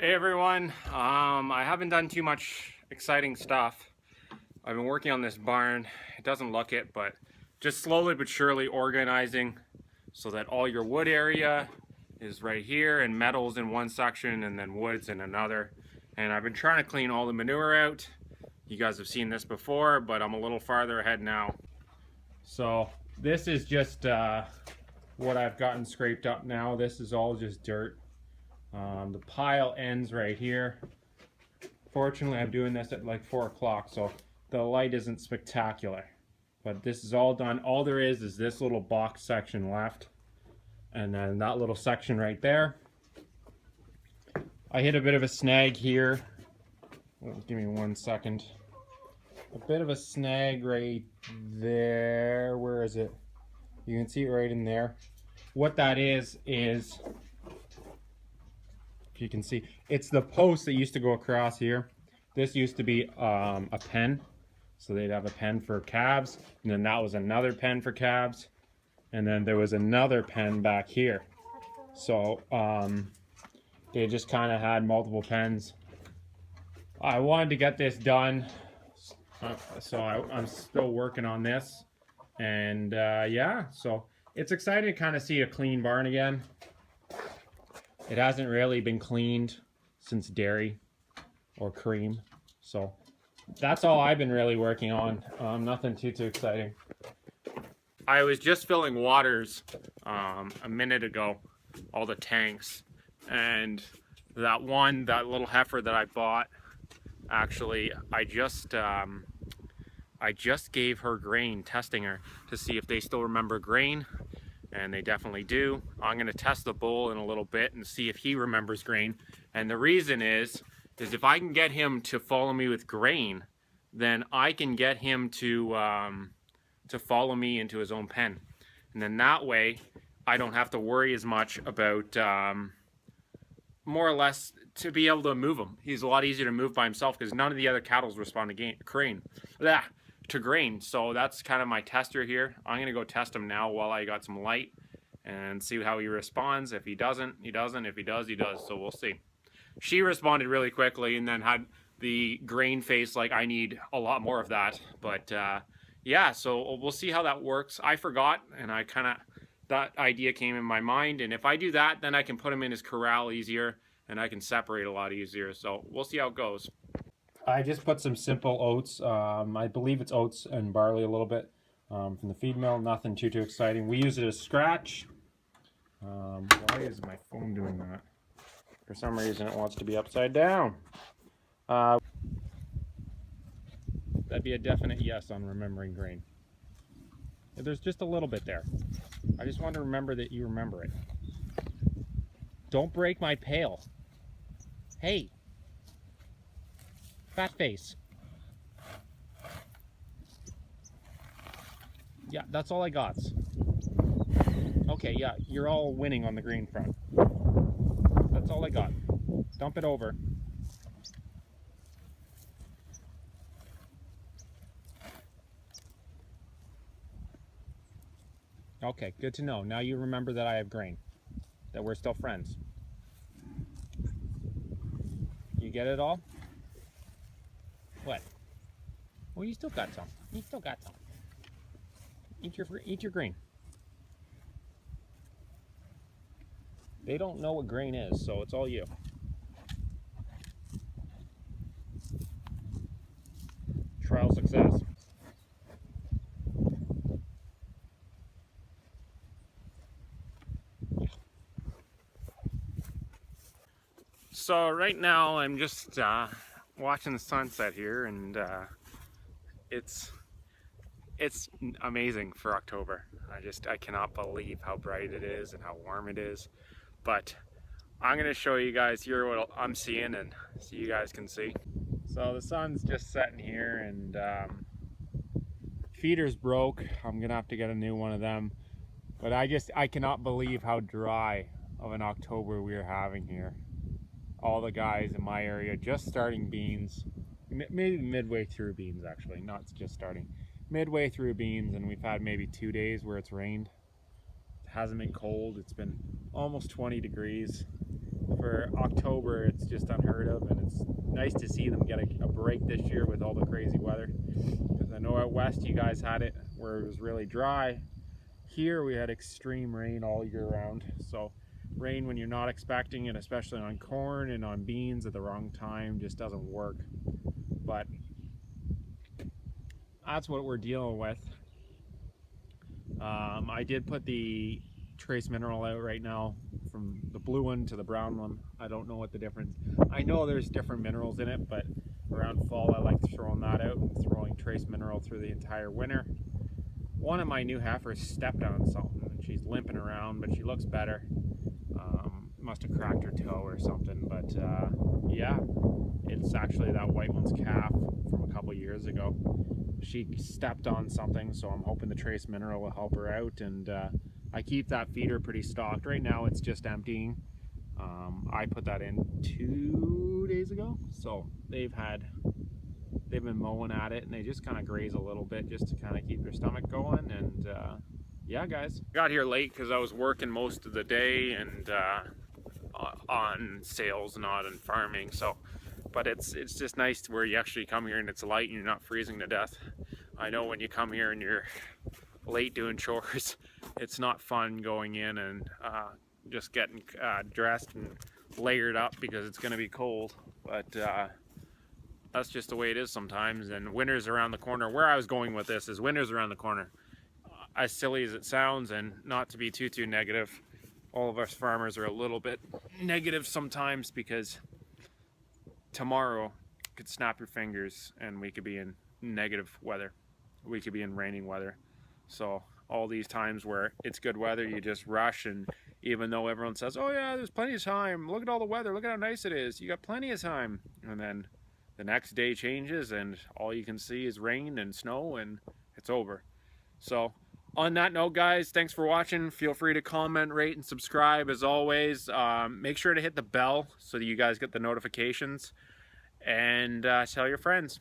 Hey everyone, I haven't done too much exciting stuff. I've been working on this barn. It doesn't look it, but just slowly but surely organizing so that all your wood area is right here and metals in one section and then woods in another. And I've been trying to clean all the manure out. You guys have seen this before, but I'm a little farther ahead now. So this is just what I've gotten scraped up now. This is all just dirt. The pile ends right here. Fortunately, I'm doing this at like 4 o'clock, so the light isn't spectacular. But this is all done. All there is this little box section left, and then that little section right there. I hit a bit of a snag here. Give me 1 second. A bit of a snag right there. Where is it? You can see it right in there. What that is you can see it's the post that used to go across here. This used to be a pen, so they'd have a pen for calves, and then that was another pen for calves, and then there was another pen back here. So they just kind of had multiple pens. I wanted to get this done, so I'm still working on this, and yeah, so it's exciting to kind of see a clean barn again. It hasn't really been cleaned since dairy or cream. So that's all I've been really working on. Nothing too exciting. I was just filling waters a minute ago, all the tanks. And that little heifer that I bought, actually, I just gave her grain, testing her to see if they still remember grain. And they definitely do. I'm gonna test the bull in a little bit and see if he remembers grain. And the reason is if I can get him to follow me with grain, then I can get him to follow me into his own pen. And then that way, I don't have to worry as much about, more or less, to be able to move him. He's a lot easier to move by himself because none of the other cattle respond to grain. So that's kind of my tester here. I'm gonna go test him now while I got some light and see how he responds. If he doesn't, he doesn't. If he does, he does. So we'll see. She responded really quickly and then had the grain face like I need a lot more of that. But yeah, so we'll see how that works. I forgot, and that idea came in my mind. And if I do that, then I can put him in his corral easier and I can separate a lot easier. So we'll see how it goes. I just put some simple oats. I believe it's oats and barley a little bit from the feed mill. Nothing too exciting. We use it as scratch. Why is my phone doing that? For some reason it wants to be upside down. That'd be a definite yes on remembering grain. There's just a little bit there. I just want to remember that you remember it. Don't break my pail. Hey. Fat face. Yeah, that's all I got. Okay, yeah, you're all winning on the green front. That's all I got. Dump it over. Okay, good to know. Now you remember that I have grain. That we're still friends. You get it all? What? Well, you still got some. You still got some. Eat your grain. They don't know what grain is, so it's all you. Trial success. So right now I'm just watching the sunset here, and it's amazing for October. I cannot believe how bright it is and how warm it is. But I'm gonna show you guys here what I'm seeing, and so you guys can see. So the sun's just setting here, and feeder's broke. I'm gonna have to get a new one of them. But I cannot believe how dry of an October we're having here. All the guys in my area just starting beans, maybe midway through beans actually, not just starting. Midway through beans, and we've had maybe 2 days where it's rained. It hasn't been cold. It's been almost 20 degrees. for October, it's just unheard of, and it's nice to see them get a break this year with all the crazy weather. Because I know out west you guys had it where it was really dry. Here we had extreme rain all year round. So rain when you're not expecting it, especially on corn and on beans at the wrong time, just doesn't work. But that's what we're dealing with. I did put the trace mineral out right now, from the blue one to the brown one. I don't know what the difference. I know there's different minerals in it, but around fall I like throwing that out and throwing trace mineral through the entire winter. One of my new heifers stepped on something and she's limping around, but she looks better. Must have cracked her toe or something, but yeah, it's actually that white one's calf from a couple years ago. She stepped on something, so I'm hoping the trace mineral will help her out. And I keep that feeder pretty stocked. Right now it's just emptying. I put that in 2 days ago, so they've been mowing at it, and they just kind of graze a little bit just to kind of keep their stomach going. And yeah, guys, got here late because I was working most of the day and on sales, not in farming. So but it's just nice where you actually come here and it's light and you're not freezing to death. I know when you come here and you're late doing chores, it's not fun going in and just getting dressed and layered up because it's going to be cold. But that's just the way it is sometimes. And winter's around the corner. Where I was going with this is winter's around the corner. As silly as it sounds, and not to be too negative, all of us farmers are a little bit negative sometimes, because tomorrow could snap your fingers and we could be in negative weather. We could be in raining weather. So all these times where it's good weather, you just rush, and even though everyone says, oh yeah, there's plenty of time, look at all the weather, look at how nice it is, you got plenty of time, and then the next day changes and all you can see is rain and snow and it's over. So on that note, guys, thanks for watching. Feel free to comment, rate, and subscribe as always. Make sure to hit the bell so that you guys get the notifications, and tell your friends.